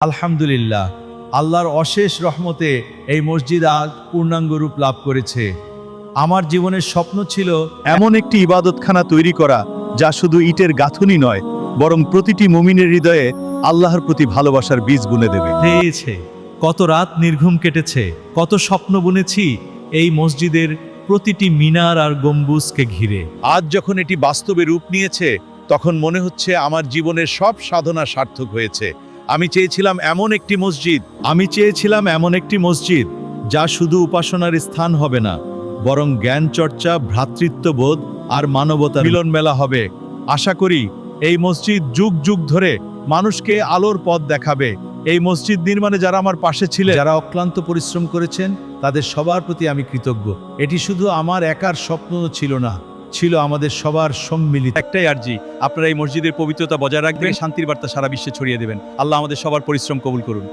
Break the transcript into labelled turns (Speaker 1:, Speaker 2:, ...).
Speaker 1: আলহামদুলিল্লাহ, আল্লাহর অশেষ রহমতে এই মসজিদ আজ পূর্ণাঙ্গ রূপ লাভ করেছে। আমার জীবনের স্বপ্ন ছিল
Speaker 2: এমন একটি ইবাদতখানা তৈরি করা যা শুধু ইটের গাঁথুনি নয়, বরং প্রতিটি মুমিনের হৃদয়ে আল্লাহর প্রতি ভালোবাসার বীজ বুনে দেবে।
Speaker 1: হয়েছে, কত রাত নির্ঘুম কেটেছে, কত স্বপ্ন বুনেছি এই মসজিদের প্রতিটি মিনার আর গম্বুজকে ঘিরে।
Speaker 2: আজ যখন এটি বাস্তবে রূপ নিয়েছে, তখন মনে হচ্ছে আমার জীবনের সব সাধনা সার্থক হয়েছে। আমি চেয়েছিলাম এমন একটি মসজিদ যা শুধু উপাসনার স্থান হবে না, বরং জ্ঞান চর্চা, ভ্রাতৃত্ববোধ আর মানবতার মিলন মেলা হবে। আশা করি এই মসজিদ যুগ যুগ ধরে মানুষকে আলোর পথ দেখাবে। এই মসজিদ নির্মাণে যারা আমার পাশে ছিলেন,
Speaker 1: যারা অক্লান্ত পরিশ্রম করেছেন, তাদের সবার প্রতি আমি কৃতজ্ঞ। এটি শুধু আমার একার স্বপ্ন ছিল না, ছিল আমাদের সবার সম্মিলিত।
Speaker 2: একটাই আরজি, আপনারা এই মসজিদের পবিত্রতা বজায় রাখবেন, শান্তির বার্তা সারা বিশ্বে ছড়িয়ে দেবেন। আল্লাহ আমাদের সবার পরিশ্রম কবুল করুন।